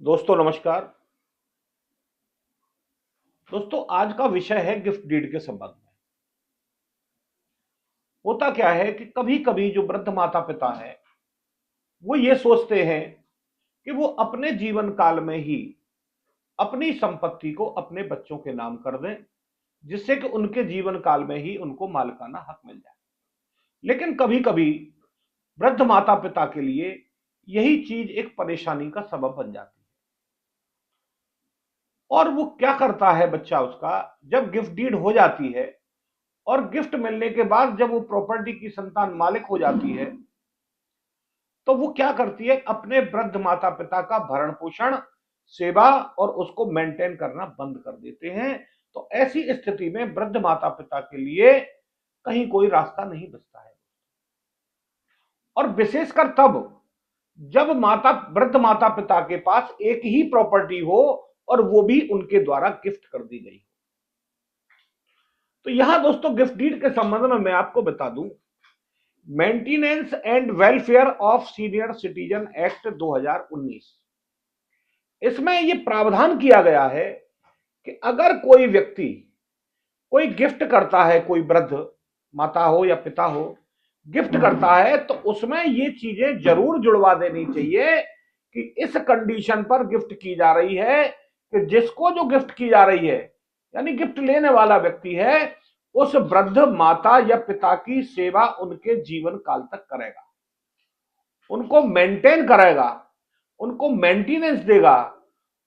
दोस्तों नमस्कार। दोस्तों आज का विषय है गिफ्ट डीड के संबंध में। होता क्या है कि कभी कभी जो वृद्ध माता पिता है वो ये सोचते हैं कि वो अपने जीवन काल में ही अपनी संपत्ति को अपने बच्चों के नाम कर दें, जिससे कि उनके जीवन काल में ही उनको मालिकाना हक मिल जाए। लेकिन कभी कभी वृद्ध माता पिता के लिए यही चीज एक परेशानी का सबब बन जाती है। और वो क्या करता है बच्चा, उसका जब गिफ्ट डीड हो जाती है और गिफ्ट मिलने के बाद जब वो प्रॉपर्टी की संतान मालिक हो जाती है, तो वो क्या करती है, अपने वृद्ध माता पिता का भरण पोषण, सेवा और उसको मेंटेन करना बंद कर देते हैं। तो ऐसी स्थिति में वृद्ध माता पिता के लिए कहीं कोई रास्ता नहीं बचता है। और विशेषकर तब जब वृद्ध माता पिता के पास एक ही प्रॉपर्टी हो और वो भी उनके द्वारा गिफ्ट कर दी गई हो। तो यहां दोस्तों गिफ्ट डीड के संबंध में मैं आपको बता दूं, maintenance and welfare of senior citizen act 2019, इसमें यह प्रावधान किया गया है कि अगर कोई व्यक्ति कोई गिफ्ट करता है, कोई वृद्ध माता हो या पिता हो गिफ्ट करता है, तो उसमें ये चीजें जरूर जुड़वा देनी चाहिए कि इस कंडीशन पर गिफ्ट की जा रही है कि जिसको जो गिफ्ट की जा रही है, यानी गिफ्ट लेने वाला व्यक्ति है, उस वृद्ध माता या पिता की सेवा उनके जीवन काल तक करेगा, उनको मेंटेन करेगा, उनको मेंटेनेंस देगा,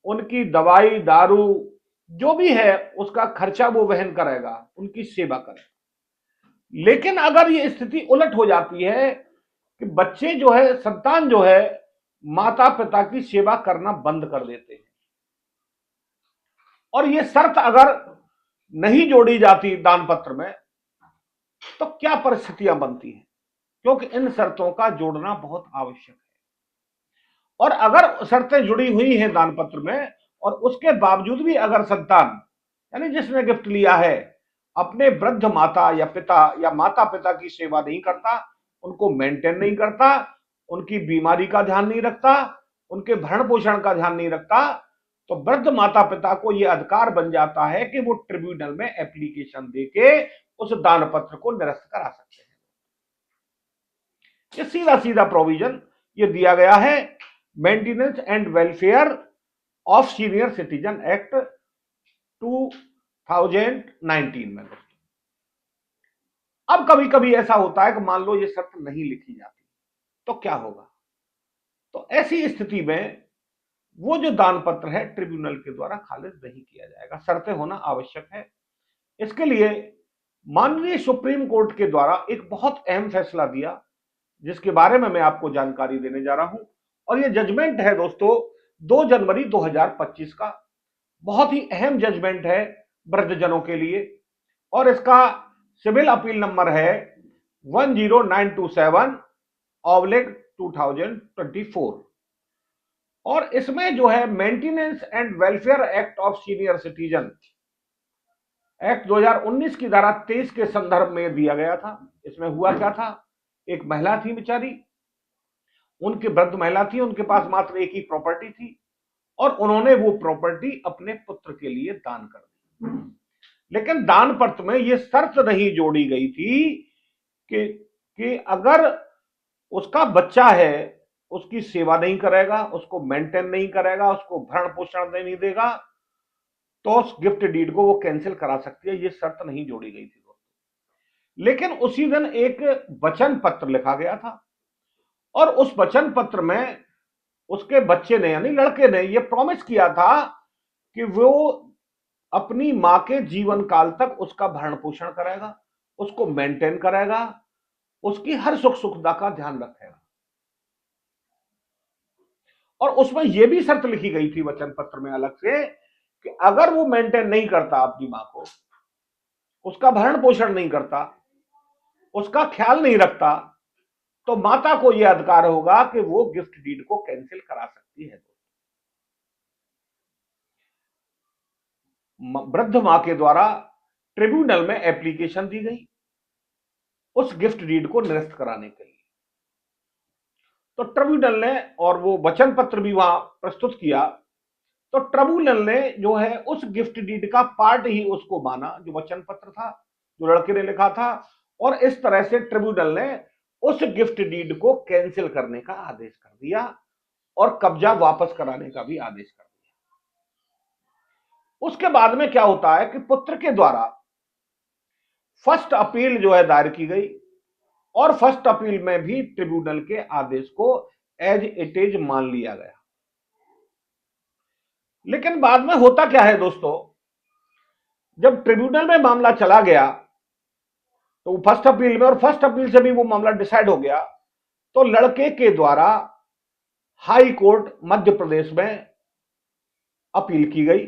उनकी दवाई दारू जो भी है उसका खर्चा वो वहन करेगा, उनकी सेवा करेगा। लेकिन अगर ये स्थिति उलट हो जाती है कि बच्चे जो है, संतान जो है, माता पिता की सेवा करना बंद कर देते हैं, और ये शर्त अगर नहीं जोड़ी जाती दान पत्र में, तो क्या परिस्थितियां बनती हैं, क्योंकि इन शर्तों का जोड़ना बहुत आवश्यक है। और अगर शर्तें जुड़ी हुई हैं दान पत्र में और उसके बावजूद भी अगर संतान, यानी जिसने गिफ्ट लिया है, अपने वृद्ध माता या पिता या माता पिता की सेवा नहीं करता, उनको मेंटेन नहीं करता, उनकी बीमारी का ध्यान नहीं रखता, उनके भरण पोषण का ध्यान नहीं रखता, तो वृद्ध माता पिता को यह अधिकार बन जाता है कि वो ट्रिब्यूनल में एप्लीकेशन देके उस दान पत्र को निरस्त करा सकते हैं। ये सीधा सीधा प्रोविजन ये दिया गया है maintenance and welfare of senior citizen act 2019 में। अब कभी कभी ऐसा होता है कि मान लो ये शर्त नहीं लिखी जाती, तो क्या होगा? तो ऐसी स्थिति में वो जो दान पत्र है ट्रिब्यूनल के द्वारा खारिज नहीं किया जाएगा, शर्तें होना आवश्यक है। इसके लिए माननीय सुप्रीम कोर्ट के द्वारा एक बहुत अहम फैसला दिया, जिसके बारे में मैं आपको जानकारी देने जा रहा हूं। और ये जजमेंट है दोस्तों 2 जनवरी 2025 का, बहुत ही अहम जजमेंट है वृद्धजनों के लिए, और इसका सिविल अपील नंबर है 10927/2024। और इसमें जो है maintenance and welfare act of senior citizen act 2019 की धारा 23 के संदर्भ में दिया गया था। इसमें हुआ क्या था, एक महिला थी बेचारी, उनकी वृद्ध महिला थी, उनके पास मात्र एक ही प्रॉपर्टी थी और उन्होंने वो प्रॉपर्टी अपने पुत्र के लिए दान कर दी। लेकिन दान पत्र में यह शर्त नहीं जोड़ी गई थी कि अगर उसका बच्चा है उसकी सेवा नहीं करेगा, उसको मेंटेन नहीं करेगा, उसको भरण पोषण नहीं देगा, तो उस गिफ्ट डीड को वो कैंसिल करा सकती है। ये शर्त नहीं जोड़ी गई थी दोस्तों। लेकिन उसी दिन एक वचन पत्र लिखा गया था और उस वचन पत्र में उसके बच्चे ने, यानी लड़के ने, यह प्रॉमिस किया था कि वो अपनी मां के जीवन काल तक उसका भरण पोषण करेगा, उसको मेंटेन करेगा, उसकी हर सुख सुविधा का ध्यान रखेगा। और उसमें यह भी शर्त लिखी गई थी वचन पत्र में अलग से कि अगर वो मेंटेन नहीं करता अपनी मां को, उसका भरण पोषण नहीं करता, उसका ख्याल नहीं रखता, तो माता को यह अधिकार होगा कि वो गिफ्ट डीड को कैंसिल करा सकती है। वृद्ध मां के द्वारा ट्रिब्यूनल में एप्लीकेशन दी गई उस गिफ्ट डीड को निरस्त कराने के लिए। तो ट्रिब्यूनल ने और वो वचन पत्र भी वहां प्रस्तुत किया तो ट्रिब्यूनल ने जो है उस गिफ्ट डीड का पार्ट ही उसको माना, जो वचन पत्र था जो लड़के ने लिखा था, और इस तरह से ट्रिब्यूनल ने उस गिफ्ट डीड को कैंसिल करने का आदेश कर दिया और कब्जा वापस कराने का भी आदेश कर दिया। उसके बाद में क्या होता है कि पुत्र के द्वारा फर्स्ट अपील जो है दायर की गई, और फर्स्ट अपील में भी ट्रिब्यूनल के आदेश को एज इट इज मान लिया गया। लेकिन बाद में होता क्या है दोस्तों, जब ट्रिब्यूनल में मामला चला गया तो फर्स्ट अपील में, और फर्स्ट अपील से भी वो मामला डिसाइड हो गया, तो लड़के के द्वारा हाई कोर्ट मध्य प्रदेश में अपील की गई।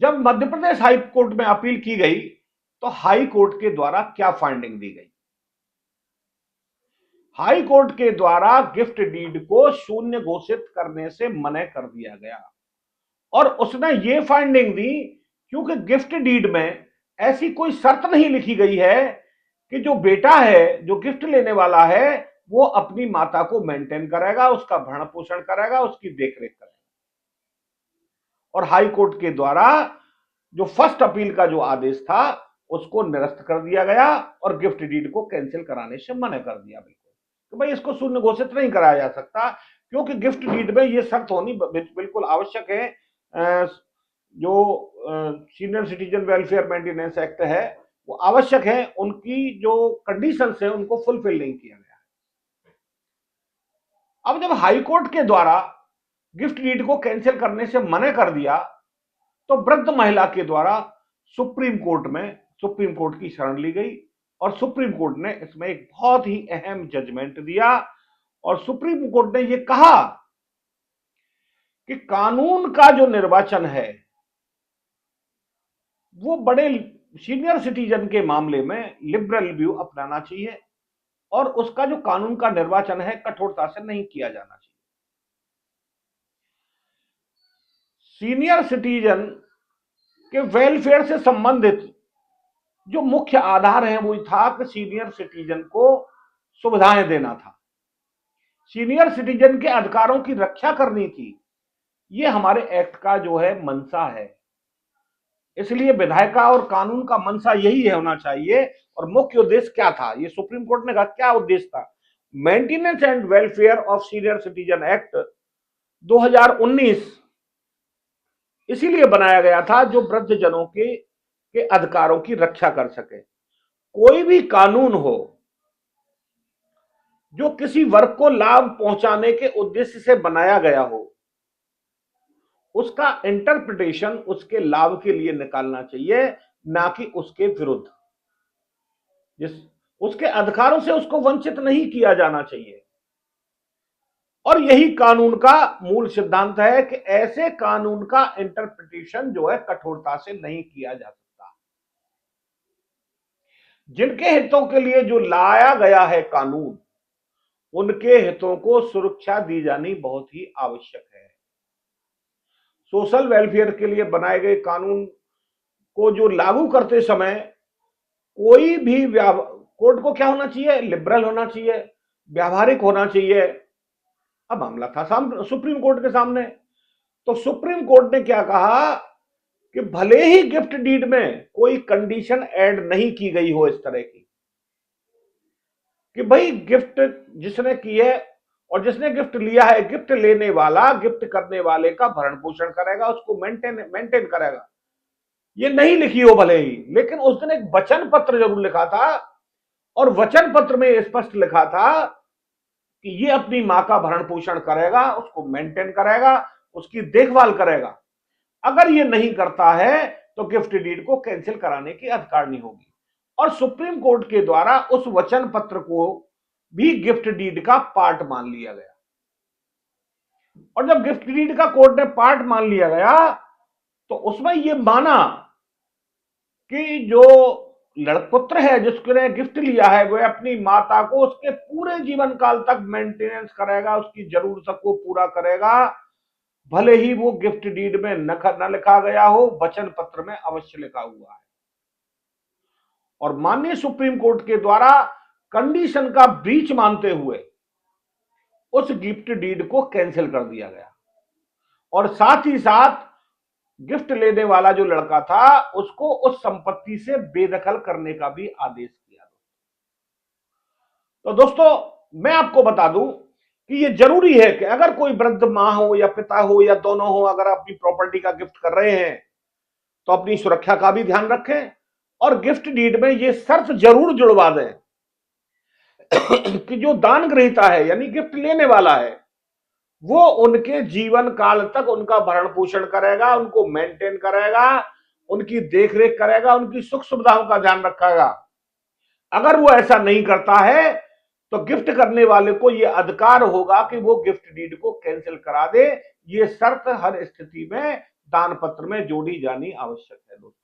जब मध्य प्रदेश हाई कोर्ट में अपील की गई तो हाई कोर्ट के द्वारा क्या फाइंडिंग दी गई? हाई कोर्ट के द्वारा गिफ्ट डीड को शून्य घोषित करने से मना कर दिया गया, और उसने ये फाइंडिंग दी क्योंकि गिफ्ट डीड में ऐसी कोई शर्त नहीं लिखी गई है कि जो बेटा है, जो गिफ्ट लेने वाला है, वो अपनी माता को मेंटेन करेगा, उसका भरण पोषण करेगा, उसकी देखरेख करेगा। और हाई कोर्ट के द्वारा जो फर्स्ट अपील का जो आदेश था उसको निरस्त कर दिया गया और गिफ्ट डीड को कैंसिल कराने से मना कर दिया। बिल्कुल तो भाई इसको शून्य घोषित नहीं कराया जा सकता, क्योंकि गिफ्ट डीड में ये शर्त होनी बिल्कुल आवश्यक है। जो senior citizen welfare maintenance act है वो आवश्यक है, उनकी जो कंडीशंस है उनको फुलफिल नहीं किया गया। अब जब हाई कोर्ट के द्वारा गिफ्ट डीड को कैंसिल करने से मना कर दिया तो वृद्ध महिला के द्वारा सुप्रीम कोर्ट की शरण ली गई, और सुप्रीम कोर्ट ने इसमें एक बहुत ही अहम जजमेंट दिया, और सुप्रीम कोर्ट ने यह कहा कि कानून का जो निर्वाचन है वो बड़े सीनियर सिटीजन के मामले में लिबरल व्यू अपनाना चाहिए, और उसका जो कानून का निर्वाचन है कठोरता से नहीं किया जाना चाहिए। सीनियर सिटीजन के वेलफेयर से संबंधित जो मुख्य आधार है वो था कि सीनियर सिटीजन को सुविधाएं देना था, सीनियर सिटीजन के अधिकारों की रक्षा करनी थी। ये हमारे एक्ट का जो है मंशा है, इसलिए विधायिका और कानून का मंशा यही है होना चाहिए। और मुख्य उद्देश्य क्या था, ये सुप्रीम कोर्ट ने कहा क्या उद्देश्य था? Maintenance and welfare of senior citizen act 2019 इसीलिए बनाया गया था जो वृद्ध जनों के अधिकारों की रक्षा कर सके। कोई भी कानून हो जो किसी वर्ग को लाभ पहुंचाने के उद्देश्य से बनाया गया हो, उसका इंटरप्रिटेशन उसके लाभ के लिए निकालना चाहिए, ना कि उसके विरुद्ध। जिस उसके अधिकारों से उसको वंचित नहीं किया जाना चाहिए, और यही कानून का मूल सिद्धांत है कि ऐसे कानून का इंटरप्रिटेशन जो है कठोरता से नहीं किया जा सकता। जिनके हितों के लिए जो लाया गया है कानून, उनके हितों को सुरक्षा दी जानी बहुत ही आवश्यक है। सोशल वेलफेयर के लिए बनाए गए कानून को जो लागू करते समय कोई भी कोर्ट को क्या होना चाहिए? लिबरल होना चाहिए, व्यावहारिक होना चाहिए। अब मामला था सुप्रीम कोर्ट के सामने, तो सुप्रीम कोर्ट ने क्या कहा कि भले ही गिफ्ट डीड में कोई कंडीशन ऐड नहीं की गई हो इस तरह की कि भाई गिफ्ट जिसने की है और जिसने गिफ्ट लिया है, गिफ्ट लेने वाला गिफ्ट करने वाले का भरण पोषण करेगा, उसको मेंटेन करेगा, ये नहीं लिखी हो भले ही, लेकिन उस दिन एक वचन पत्र जरूर लिखा था, और वचन पत्र में स्पष्ट लिखा था कि ये अपनी मां का भरण पोषण करेगा, उसको मेंटेन करेगा, उसकी देखभाल करेगा। अगर ये नहीं करता है तो गिफ्ट डीड को कैंसिल कराने की अधिकार नहीं होगी। और सुप्रीम कोर्ट के द्वारा उस वचन पत्र को भी गिफ्ट डीड का पार्ट मान लिया गया, और जब गिफ्ट डीड का कोर्ट ने पार्ट मान लिया गया तो उसमें यह माना कि जो लड़पुत्र है जिसने गिफ्ट लिया है वह अपनी माता को उसके पूरे जीवन काल तक मेंटेनेंस करेगा, उसकी जरूरतों को पूरा करेगा, भले ही वो गिफ्ट डीड में न लिखा गया हो, वचन पत्र में अवश्य लिखा हुआ है। और माननीय सुप्रीम कोर्ट के द्वारा कंडीशन का ब्रीच मानते हुए उस गिफ्ट डीड को कैंसिल कर दिया गया और साथ ही साथ गिफ्ट लेने वाला जो लड़का था उसको उस संपत्ति से बेदखल करने का भी आदेश किया। तो दोस्तों मैं आपको बता दूं कि ये जरूरी है कि अगर कोई वृद्ध मां हो या पिता हो या दोनों हो, अगर अपनी प्रॉपर्टी का गिफ्ट कर रहे हैं तो अपनी सुरक्षा का भी ध्यान रखें और गिफ्ट डीड में ये शर्त जरूर जुड़वा दें कि जो दान ग्रहीता है यानी गिफ्ट लेने वाला है वो उनके जीवन काल तक उनका भरण पोषण करेगा, उनको मेंटेन करेगा, उनकी देखरेख करेगा, उनकी सुख सुविधाओं का ध्यान रखेगा। अगर वो ऐसा नहीं करता है तो गिफ्ट करने वाले को यह अधिकार होगा कि वो गिफ्ट डीड को कैंसिल करा दे। ये शर्त हर स्थिति में दान पत्र में जोड़ी जानी आवश्यक है दोस्तों।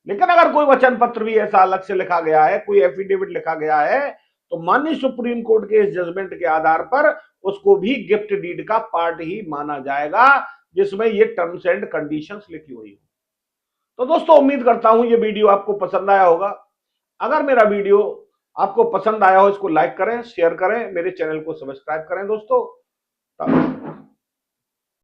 लेकिन अगर कोई वचन पत्र भी ऐसा अलग से लिखा गया है, कोई एफिडेविट लिखा गया है, तो माननीय सुप्रीम कोर्ट के इस जजमेंट के आधार पर उसको भी गिफ्ट डीड का पार्ट ही माना जाएगा जिसमें ये टर्म्स एंड कंडीशंस लिखी हुई हो। तो दोस्तों उम्मीद करता हूं ये वीडियो आपको पसंद आया होगा। अगर मेरा वीडियो आपको पसंद आया हो इसको लाइक करें, शेयर करें, मेरे चैनल को सब्सक्राइब करें दोस्तों।